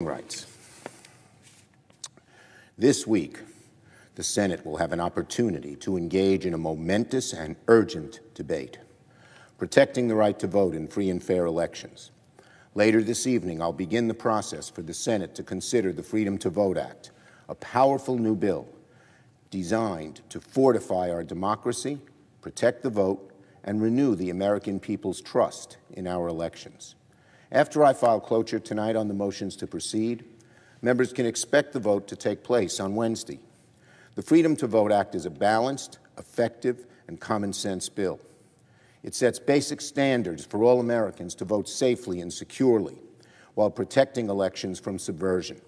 Rights. This week, the Senate will have an opportunity to engage in a momentous and urgent debate, protecting the right to vote in free and fair elections. Later this evening, I'll begin the process for the Senate to consider the Freedom to Vote Act, a powerful new bill designed to fortify our democracy, protect the vote, and renew the American people's trust in our elections. After I file cloture tonight on the motions to proceed, members can expect the vote to take place on Wednesday. The Freedom to Vote Act is a balanced, effective, and common-sense bill. It sets basic standards for all Americans to vote safely and securely while protecting elections from subversion.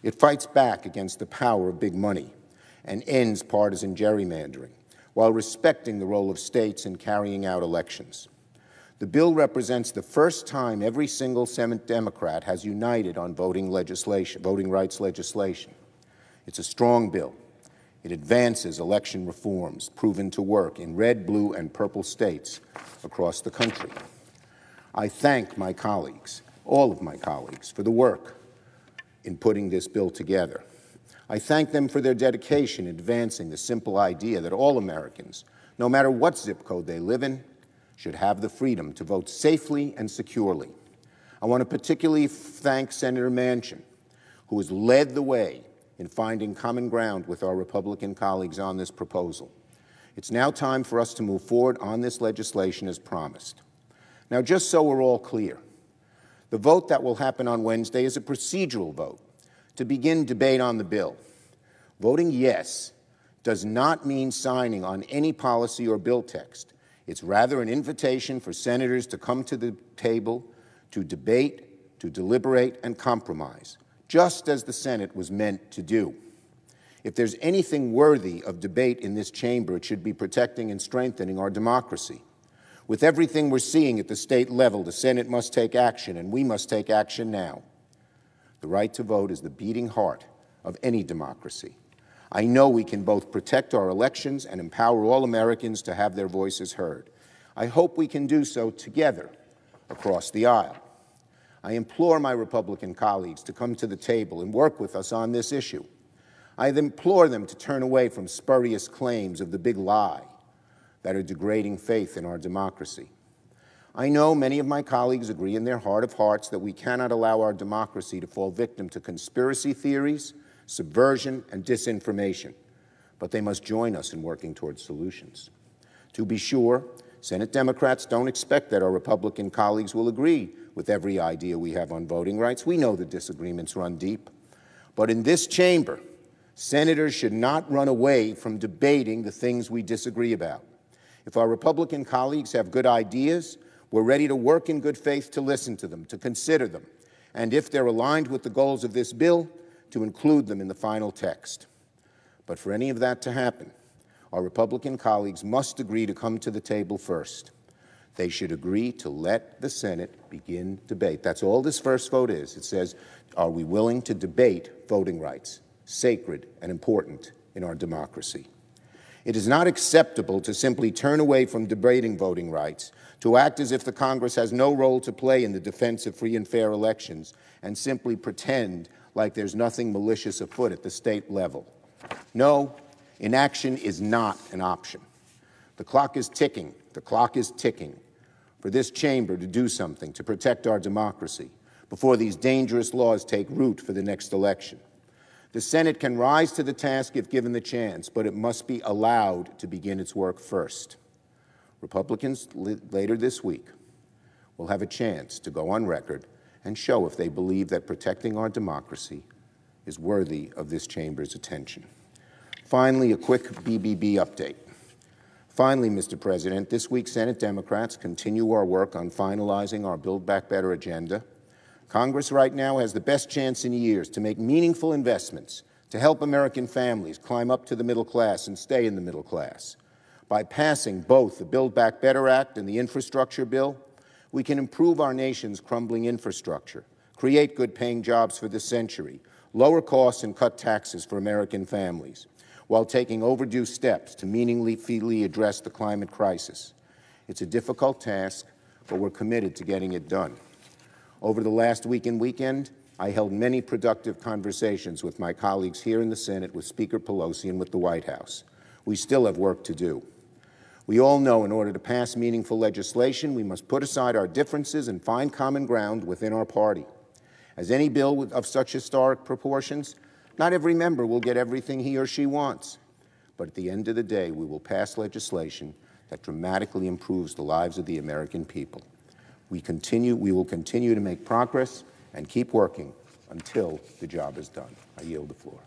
It fights back against the power of big money and ends partisan gerrymandering while respecting the role of states in carrying out elections. The bill represents the first time every single Senate Democrat has united on voting rights legislation. It's a strong bill. It advances election reforms proven to work in red, blue, and purple states across the country. I thank my colleagues, all of my colleagues, for the work in putting this bill together. I thank them for their dedication in advancing the simple idea that all Americans, no matter what zip code they live in, should have the freedom to vote safely and securely. I want to particularly thank Senator Manchin, who has led the way in finding common ground with our Republican colleagues on this proposal. It's now time for us to move forward on this legislation as promised. Now, just so we're all clear, the vote that will happen on Wednesday is a procedural vote to begin debate on the bill. Voting yes does not mean signing on any policy or bill text. It's rather an invitation for senators to come to the table to debate, to deliberate, and compromise, just as the Senate was meant to do. If there's anything worthy of debate in this chamber, it should be protecting and strengthening our democracy. With everything we're seeing at the state level, the Senate must take action, and we must take action now. The right to vote is the beating heart of any democracy. I know we can both protect our elections and empower all Americans to have their voices heard. I hope we can do so together across the aisle. I implore my Republican colleagues to come to the table and work with us on this issue. I implore them to turn away from spurious claims of the big lie that are degrading faith in our democracy. I know many of my colleagues agree in their heart of hearts that we cannot allow our democracy to fall victim to conspiracy theories, subversion, and disinformation, but they must join us in working towards solutions. To be sure, Senate Democrats don't expect that our Republican colleagues will agree with every idea we have on voting rights. We know the disagreements run deep. But in this chamber, senators should not run away from debating the things we disagree about. If our Republican colleagues have good ideas, we're ready to work in good faith to listen to them, to consider them, and if they're aligned with the goals of this bill, to include them in the final text. But for any of that to happen, our Republican colleagues must agree to come to the table first. They should agree to let the Senate begin debate. That's all this first vote is. It says, are we willing to debate voting rights, sacred and important in our democracy? It is not acceptable to simply turn away from debating voting rights, to act as if the Congress has no role to play in the defense of free and fair elections, and simply pretend like there's nothing malicious afoot at the state level. No, inaction is not an option. The clock is ticking. The clock is ticking for this chamber to do something to protect our democracy before these dangerous laws take root for the next election. The Senate can rise to the task if given the chance, but it must be allowed to begin its work first. Republicans later this week will have a chance to go on record and show if they believe that protecting our democracy is worthy of this chamber's attention. Finally, a quick BBB update. Finally, Mr. President, this week Senate Democrats continue our work on finalizing our Build Back Better agenda. Congress right now has the best chance in years to make meaningful investments to help American families climb up to the middle class and stay in the middle class. By passing both the Build Back Better Act and the infrastructure bill, we can improve our nation's crumbling infrastructure, create good-paying jobs for this century, lower costs and cut taxes for American families, while taking overdue steps to meaningfully address the climate crisis. It's a difficult task, but we're committed to getting it done. Over the last week and weekend, I held many productive conversations with my colleagues here in the Senate, with Speaker Pelosi, and with the White House. We still have work to do. We all know in order to pass meaningful legislation, we must put aside our differences and find common ground within our party. As any bill of such historic proportions, not every member will get everything he or she wants. But at the end of the day, we will pass legislation that dramatically improves the lives of the American people. We will continue to make progress and keep working until the job is done. I yield the floor.